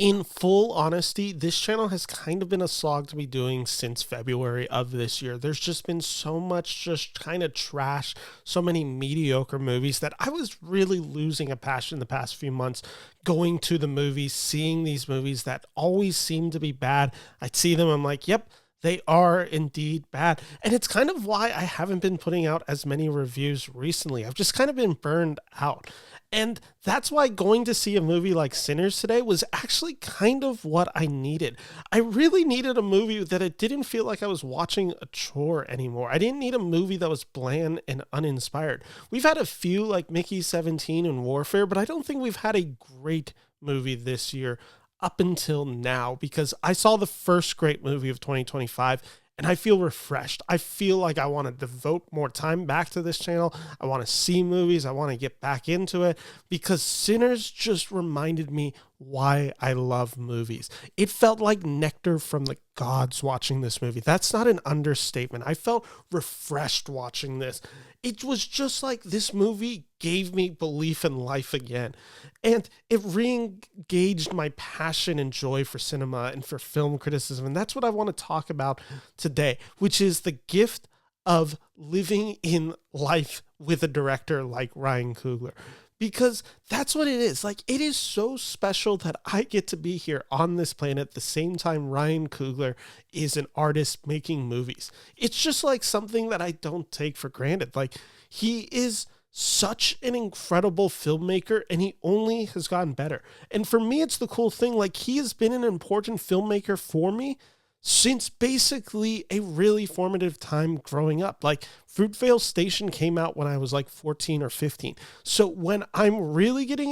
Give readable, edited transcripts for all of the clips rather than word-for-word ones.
In full honesty, this channel has kind of been a slog to be doing since February of this year. There's just been so much just kind of trash, so many mediocre movies that I was really losing a passion the past few months going to the movies, seeing these movies that always seem to be bad. I'd see them, I'm like, yep, they are indeed bad. And it's kind of why I haven't been putting out as many reviews recently. I've just kind of been burned out. And that's why going to see a movie like Sinners today was actually kind of what I needed. I really needed a movie that it didn't feel like I was watching a chore anymore. I didn't need a movie that was bland and uninspired. We've had a few like Mickey 17 and Warfare, but I don't think we've had a great movie this year up until now, because I saw the first great movie of 2025 and I feel refreshed. I feel like I want to devote more time back to this channel. I want to see movies. I want to get back into it because Sinners just reminded me why I love movies. It felt like nectar from the gods watching this movie. That's not an understatement. I felt refreshed watching this. It was just like this movie gave me belief in life again. And it re-engaged my passion and joy for cinema and for film criticism. And that's what I want to talk about today, which is the gift of living in life with a director like Ryan Coogler. Because that's what it is. Like, it is so special that I get to be here on this planet at the same time Ryan Coogler is an artist making movies. It's just like something that I don't take for granted. Like, he is such an incredible filmmaker and he only has gotten better. And for me, it's the cool thing. Like, he has been an important filmmaker for me since basically a really formative time growing up. Like, Fruitvale Station came out when I was like 14 or 15. So when I'm really getting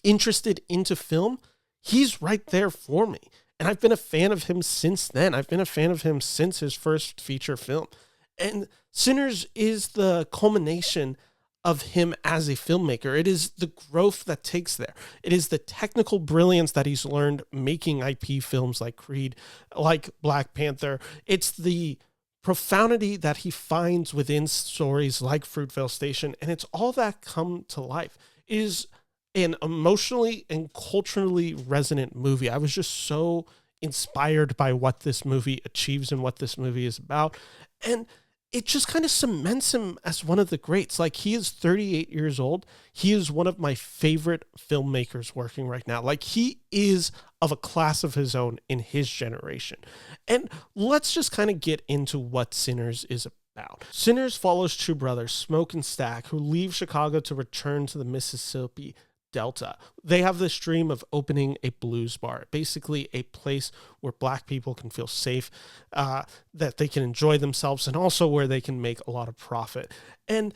interested into film, he's right there for me. And I've been a fan of him since then. I've been a fan of him since his first feature film. And Sinners is the culmination of him as a filmmaker. It is the growth that takes there. It is the technical brilliance that he's learned making IP films like Creed, like Black Panther. It's the profundity that he finds within stories like Fruitvale Station, and it's all that come to life. It is an emotionally and culturally resonant movie. I was just so inspired by what this movie achieves and what this movie is about. And it just kind of cements him as one of the greats. Like, he is 38 years old. He is one of my favorite filmmakers working right now. Like, he is of a class of his own in his generation. And let's just kind of get into what Sinners is about. Sinners follows two brothers, Smoke and Stack, who leave Chicago to return to the Mississippi Delta. They have this dream of opening a blues bar, basically a place where Black people can feel safe, that they can enjoy themselves, and also where they can make a lot of profit. And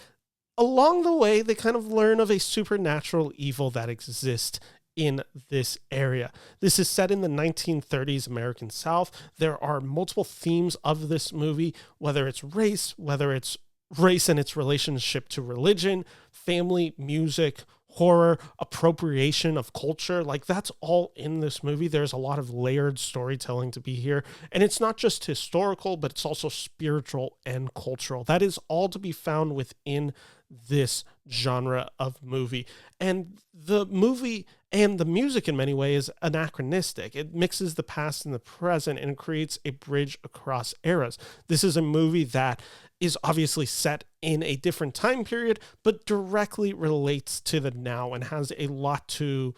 along the way, they kind of learn of a supernatural evil that exists in this area. This is set in the 1930s American South. There are multiple themes of this movie, whether it's race and its relationship to religion, family, music, horror, appropriation of culture. Like, that's all in this movie. There's a lot of layered storytelling to be here. And it's not just historical, but it's also spiritual and cultural. That is all to be found within this genre of movie. And the movie and the music in many ways is anachronistic. It mixes the past and the present and creates a bridge across eras. This is a movie that is obviously set in a different time period, but directly relates to the now and has a lot to,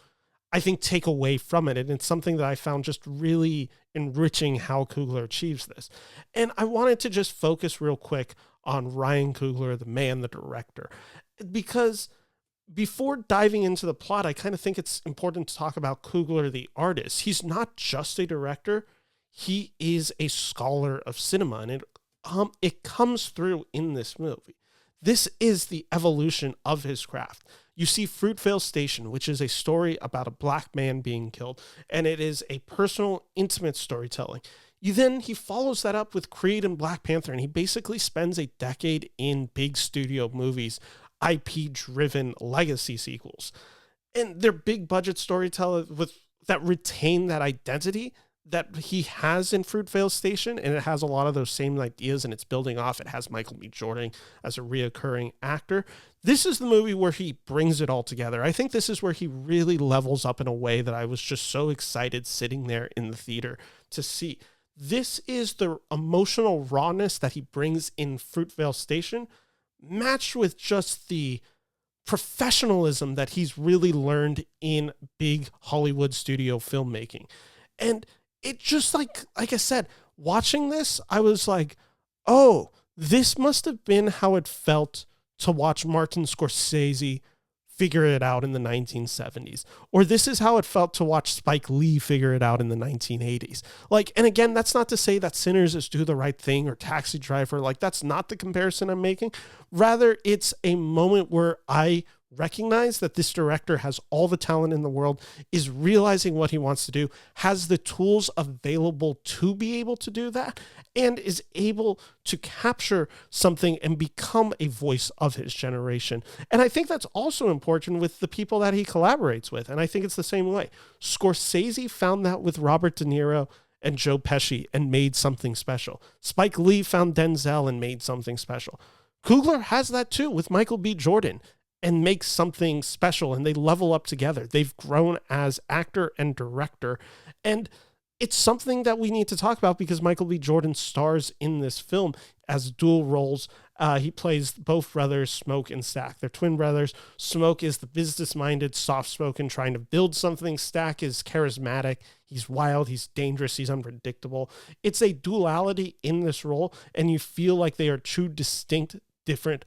I think, take away from it. And it's something that I found just really enriching how Coogler achieves this. And I wanted to just focus real quick on Ryan Coogler, the man, the director, because before diving into the plot, I kind of think it's important to talk about Coogler, the artist. He's not just a director. He is a scholar of cinema, and it comes through in this movie. This is the evolution of his craft. You see Fruitvale Station, which is a story about a Black man being killed, and it is a personal, intimate storytelling. He follows that up with Creed and Black Panther, and he basically spends a decade in big studio movies, IP-driven legacy sequels. And they're big budget storytellers that retain that identity, that he has in Fruitvale Station, and it has a lot of those same ideas, and it's building off. It has Michael B. Jordan as a reoccurring actor. This is the movie where he brings it all together. I think this is where he really levels up in a way that I was just so excited sitting there in the theater to see. This is the emotional rawness that he brings in Fruitvale Station, matched with just the professionalism that he's really learned in big Hollywood studio filmmaking. And it just like I said, watching this, I was like, oh, this must have been how it felt to watch Martin Scorsese figure it out in the 1970s. Or this is how it felt to watch Spike Lee figure it out in the 1980s. Like, and again, that's not to say that Sinners is Do the Right Thing or Taxi Driver. Like, that's not the comparison I'm making. Rather, it's a moment where I recognize that this director has all the talent in the world, is realizing what he wants to do, has the tools available to be able to do that, and is able to capture something and become a voice of his generation. And I think that's also important with the people that he collaborates with. And I think it's the same way. Scorsese found that with Robert De Niro and Joe Pesci and made something special. Spike Lee found Denzel and made something special. Coogler has that too with Michael B. Jordan and makes something special, and they level up together. They've grown as actor and director. And it's something that we need to talk about because Michael B. Jordan stars in this film as dual roles. He plays both brothers, Smoke and Stack. They're twin brothers. Smoke is the business-minded, soft-spoken, trying to build something. Stack is charismatic. He's wild. He's dangerous. He's unpredictable. It's a duality in this role, and you feel like they are two distinct, different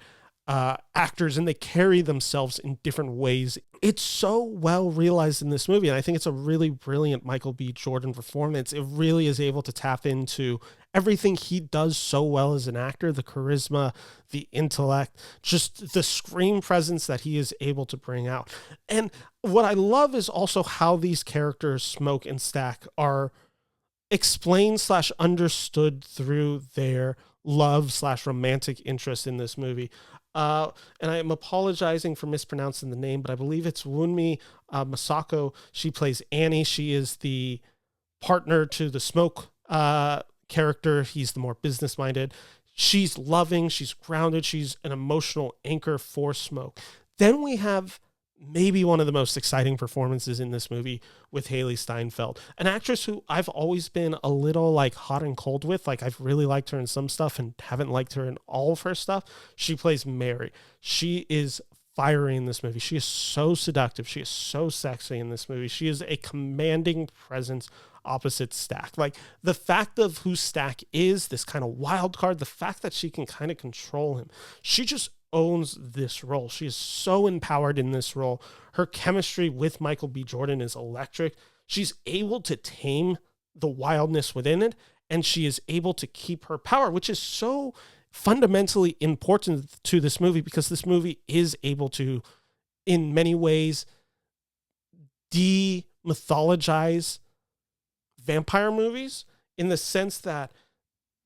actors, and they carry themselves in different ways. It's so well realized in this movie, and I think it's a really brilliant Michael B. Jordan performance. It really is able to tap into everything he does so well as an actor, the charisma, the intellect, just the screen presence that he is able to bring out. And what I love is also how these characters, Smoke and Stack, are explained / understood through their love / romantic interest in this movie. And I am apologizing for mispronouncing the name, but I believe it's Wunmi Masako. She plays Annie. She is the partner to the Smoke character. He's the more business-minded. She's loving. She's grounded. She's an emotional anchor for Smoke. Then we have maybe one of the most exciting performances in this movie with Hailee Steinfeld, an actress who I've always been a little like hot and cold with. Like, I've really liked her in some stuff and haven't liked her in all of her stuff. She plays Mary. She is fiery in this movie. She is so seductive. She is so sexy in this movie. She is a commanding presence opposite Stack. Like, the fact of who Stack is, this kind of wild card, the fact that she can kind of control him, she just owns this role. She is so empowered in this role. Her chemistry with Michael B. Jordan is electric. She's able to tame the wildness within it, and she is able to keep her power, which is so fundamentally important to this movie because this movie is able to, in many ways, demythologize vampire movies in the sense that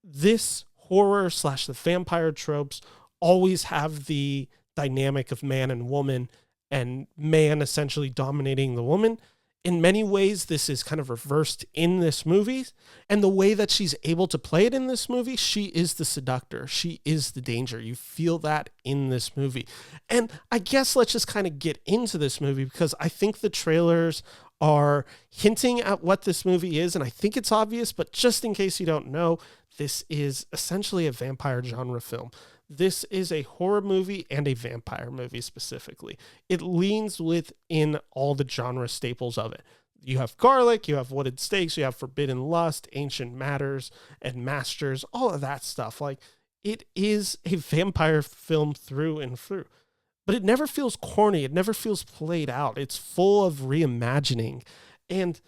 this horror / the vampire tropes always have the dynamic of man and woman, and man essentially dominating the woman. In many ways, this is kind of reversed in this movie. And the way that she's able to play it in this movie, she is the seductor. She is the danger. You feel that in this movie. And I guess let's just kind of get into this movie because I think the trailers are hinting at what this movie is. And I think it's obvious, but just in case you don't know, this is essentially a vampire genre film. This is a horror movie and a vampire movie specifically. It leans within all the genre staples of it. You have garlic, you have wooded stakes, you have forbidden lust, ancient matters, and masters, all of that stuff. Like, it is a vampire film through and through. But it never feels corny. It never feels played out. It's full of reimagining. And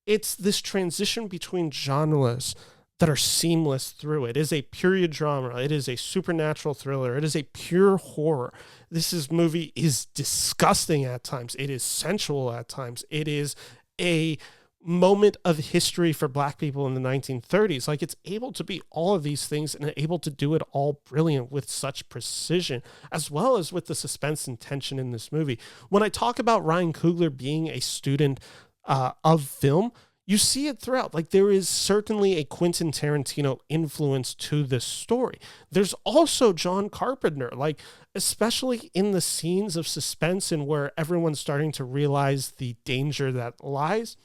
it's this transition between genres that are seamless through it. It is a period drama. It is a supernatural thriller. It is a pure horror. This movie is disgusting at times. It is sensual at times. It is a moment of history for Black people in the 1930s. Like, it's able to be all of these things and able to do it all brilliant with such precision, as well as with the suspense and tension in this movie. When I talk about Ryan Coogler being a student of film, you see it throughout. Like, there is certainly a Quentin Tarantino influence to this story. There's also John Carpenter, like, especially in the scenes of suspense and where everyone's starting to realize the danger that lies.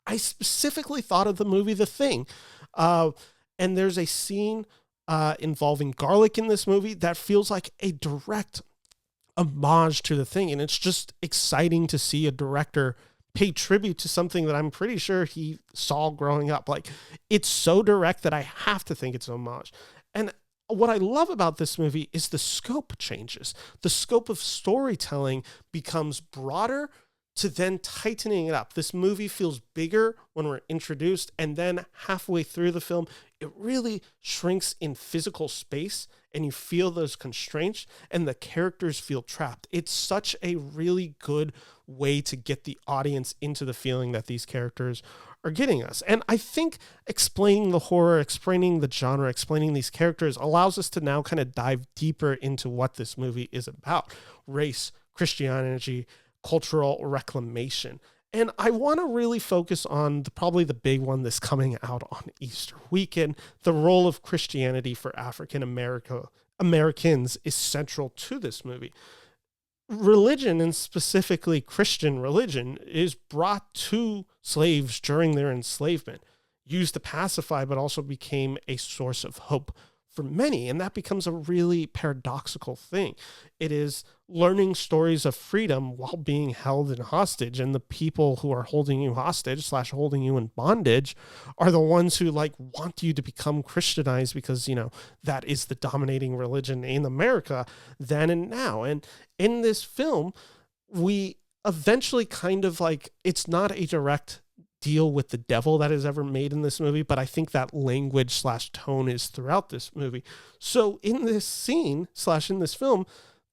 I specifically thought of the movie The Thing. And there's a scene involving garlic in this movie that feels like a direct homage to The Thing. And it's just exciting to see a director pay tribute to something that I'm pretty sure he saw growing up. Like, it's so direct that I have to think it's an homage. And what I love about this movie is the scope changes. The scope of storytelling becomes broader to then tightening it up. This movie feels bigger when we're introduced, and then halfway through the film, it really shrinks in physical space, and you feel those constraints, and the characters feel trapped. It's such a really good way to get the audience into the feeling that these characters are getting us. And I think explaining the horror, explaining the genre, explaining these characters allows us to now kind of dive deeper into what this movie is about: race, Christianity, cultural reclamation. And I want to really focus on probably the big one that's coming out on Easter weekend. The role of Christianity for African Americans is central to this movie. Religion, and specifically Christian religion, is brought to slaves during their enslavement, used to pacify, but also became a source of hope for many. And that becomes a really paradoxical thing. It is learning stories of freedom while being held in hostage. And the people who are holding you hostage / holding you in bondage are the ones who like want you to become Christianized because, you know, that is the dominating religion in America then and now. And in this film, we eventually kind of like, it's not a direct deal with the devil that is ever made in this movie, but I think that language / tone is throughout this movie. So in this scene / in this film,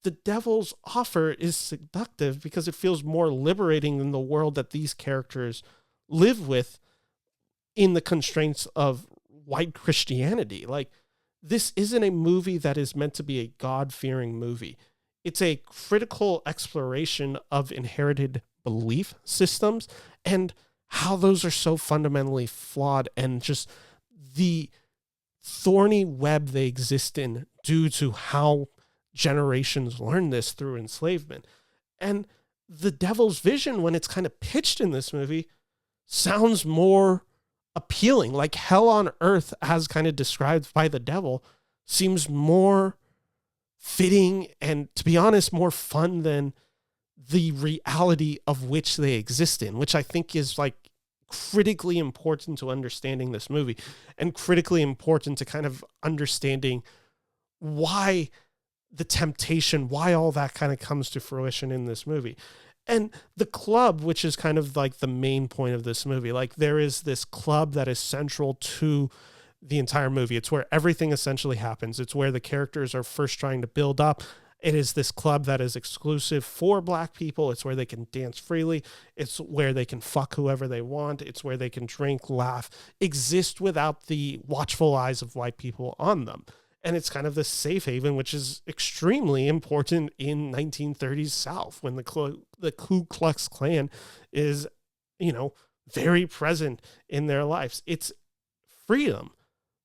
the devil's offer is seductive because it feels more liberating than the world that these characters live with in the constraints of white Christianity. Like, this isn't a movie that is meant to be a God-fearing movie. It's a critical exploration of inherited belief systems and how those are so fundamentally flawed, and just the thorny web they exist in due to how generations learn this through enslavement. And the devil's vision, when it's kind of pitched in this movie, sounds more appealing. Like hell on earth, as kind of described by the devil, seems more fitting and, to be honest, more fun than the reality of which they exist in, which I think is like critically important to understanding this movie, and critically important to kind of understanding why the temptation, why all that kind of comes to fruition in this movie. And the club, which is kind of like the main point of this movie, like there is this club that is central to the entire movie. It's where everything essentially happens. It's where the characters are first trying to build up. It is this club that is exclusive for Black people. It's where they can dance freely. It's where they can fuck whoever they want. It's where they can drink, laugh, exist without the watchful eyes of white people on them. And it's kind of this safe haven, which is extremely important in 1930s South, when the Ku Klux Klan is, you know, very present in their lives. It's freedom,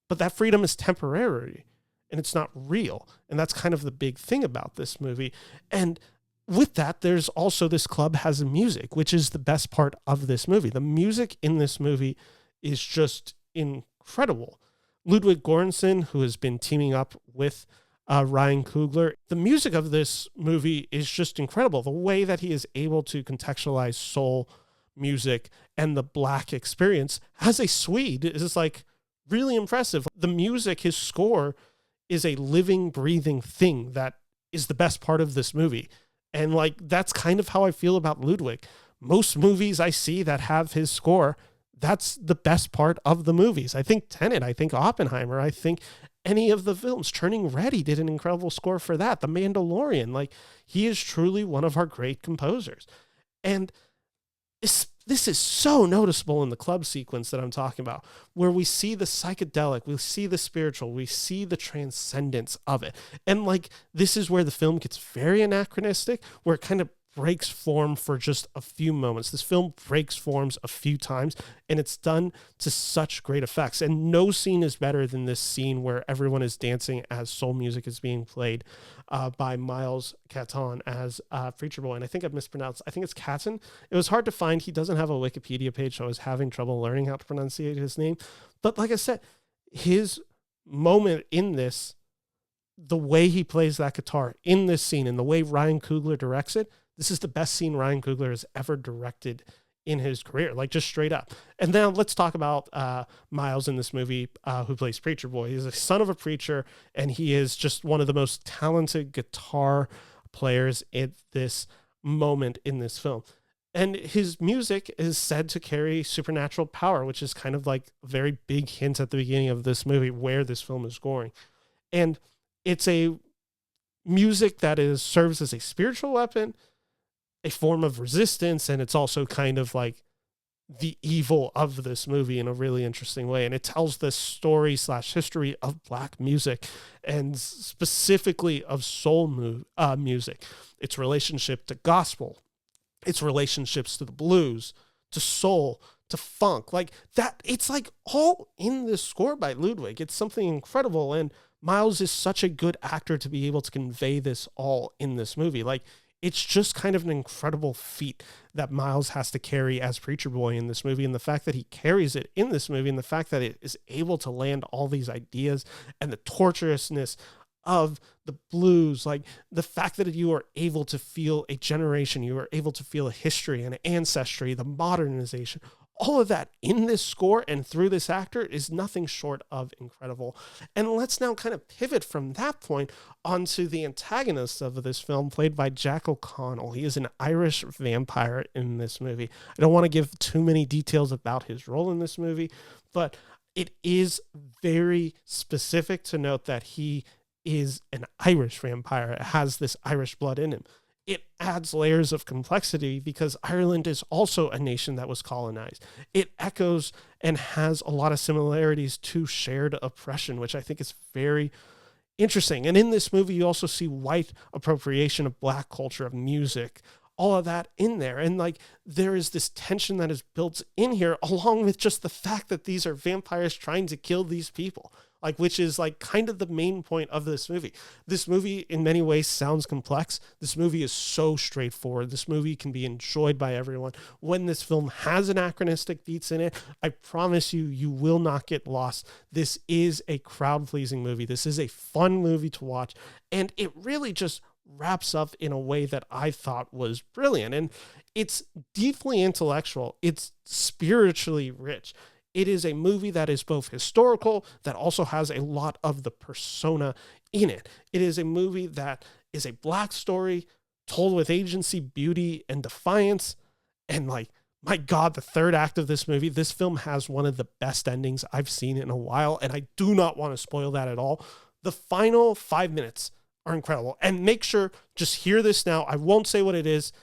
but that freedom is temporary. And it's not real. And that's kind of the big thing about this movie. And with that, there's also this club has music, which is the best part of this movie. The music in this movie is just incredible. Ludwig Göransson, who has been teaming up with Ryan Coogler, the music of this movie is just incredible. The way that he is able to contextualize soul music and the Black experience as a Swede is like really impressive. The music, his score, is a living, breathing thing that is the best part of this movie. And like, that's kind of how I feel about Ludwig. Most movies I see that have his score, that's the best part of the movies. I think Tenet, I think Oppenheimer, I think any of the films. Turning Red, he did an incredible score for that. The Mandalorian, like, he is truly one of our great composers. And this is so noticeable in the club sequence that I'm talking about, where we see the psychedelic, we see the spiritual, we see the transcendence of it. And like, this is where the film gets very anachronistic, where it kind of breaks form for just a few moments. This film breaks forms a few times, and it's done to such great effects. And no scene is better than this scene where everyone is dancing as soul music is being played by Miles Caton as Preacher Boy. And I think I've mispronounced. I think it's Caton. It was hard to find. He doesn't have a Wikipedia page, so I was having trouble learning how to pronunciate his name. But like I said, his moment in this, the way he plays that guitar in this scene and the way Ryan Coogler directs it, this is the best scene Ryan Coogler has ever directed in his career, like just straight up. And then let's talk about Miles in this movie, who plays Preacher Boy. He's a son of a preacher, and he is just one of the most talented guitar players at this moment in this film. And his music is said to carry supernatural power, which is kind of like a very big hint at the beginning of this movie where this film is going. And it's a music that serves as a spiritual weapon, a form of resistance, and it's also kind of like the evil of this movie in a really interesting way. And it tells the story / history of Black music, and specifically of soul music, its relationship to gospel, its relationships to the blues, to soul, to funk, like that. It's like all in this score by Ludwig. It's something incredible. And Miles is such a good actor to be able to convey this all in this movie. Like, it's just kind of an incredible feat that Miles has to carry as Preacher Boy in this movie. And the fact that he carries it in this movie, and the fact that it is able to land all these ideas and the torturousness of the blues, like the fact that you are able to feel a generation, you are able to feel a history and an ancestry, the modernization, all of that in this score and through this actor is nothing short of incredible. And let's now kind of pivot from that point onto the antagonist of this film, played by Jack O'Connell. He is an Irish vampire in this movie. I don't want to give too many details about his role in this movie, but it is very specific to note that he is an Irish vampire. It has this Irish blood in him. It adds layers of complexity because Ireland is also a nation that was colonized. It echoes and has a lot of similarities to shared oppression, which I think is very interesting. And in this movie, you also see white appropriation of Black culture, of music, all of that in there. And like, there is this tension that is built in here, along with just the fact that these are vampires trying to kill these people, like, which is like kind of the main point of this movie. This movie in many ways sounds complex. This movie is so straightforward. This movie can be enjoyed by everyone. When this film has anachronistic beats in it, I promise you, you will not get lost. This is a crowd-pleasing movie. This is a fun movie to watch. And it really just wraps up in a way that I thought was brilliant. And it's deeply intellectual. It's spiritually rich. It is a movie that is both historical, that also has a lot of the persona in it. It is a movie that is a Black story told with agency, beauty, and defiance. And like, my God, the third act of this movie, this film has one of the best endings I've seen in a while. And I do not want to spoil that at all. The final 5 minutes are incredible. And make sure, just hear this now. I won't say what it is.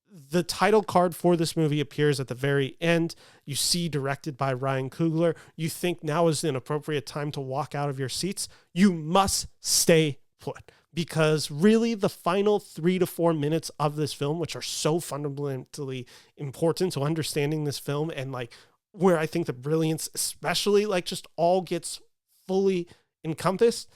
The title card for this movie appears at the very end. You see directed by Ryan Coogler. You think now is an appropriate time to walk out of your seats. You must stay put, because really the final 3 to 4 minutes of this film, which are so fundamentally important to understanding this film, and like where I think the brilliance especially like just all gets fully encompassed,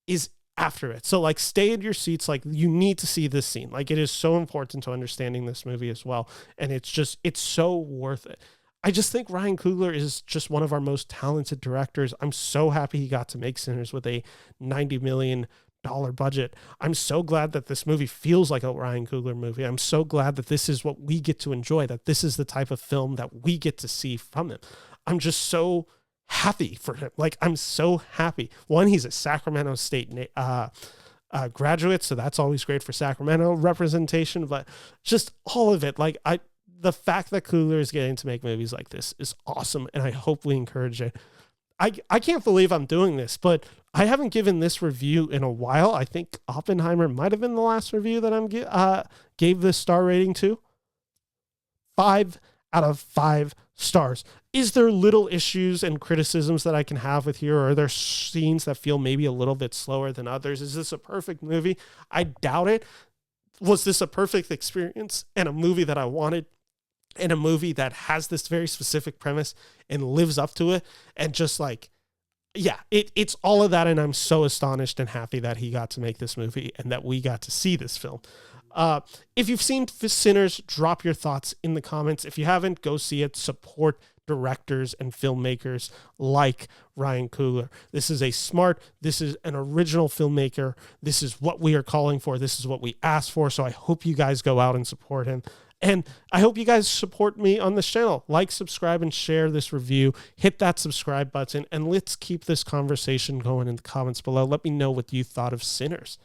is after it. So like, stay in your seats. Like, you need to see this scene. Like, it is so important to understanding this movie as well. And it's so worth it. I just think Ryan Coogler is just one of our most talented directors. I'm so happy he got to make Sinners with a $90 million budget. I'm so glad that this movie feels like a Ryan Coogler movie. I'm so glad that this is what we get to enjoy, that this is the type of film that we get to see from him. I'm just so happy for him. Like, I'm so happy. One, he's a Sacramento State graduate, so that's always great for Sacramento representation, but just all of it. Like, the fact that Coogler is getting to make movies like this is awesome, and I hope we encourage it. I can't believe I'm doing this, but I haven't given this review in a while. I think Oppenheimer might have been the last review that I gave this star rating to. 5 out of 5 stars. Is there little issues and criticisms that I can have with here? Or are there scenes that feel maybe a little bit slower than others? Is this a perfect movie? I doubt it. was this a perfect experience and a movie that I wanted, and a movie that has this very specific premise and lives up to it? And just like, yeah, it's all of that. And I'm so astonished and happy that he got to make this movie and that we got to see this film. If you've seen Sinners, drop your thoughts in the comments. If you haven't, go see it. Support directors and filmmakers like Ryan Coogler. This is this is an original filmmaker. This is what we are calling for. This is what we asked for. So I hope you guys go out and support him. And I hope you guys support me on this channel. Like, subscribe, and share this review. Hit that subscribe button, and let's keep this conversation going in the comments below. Let me know what you thought of Sinners.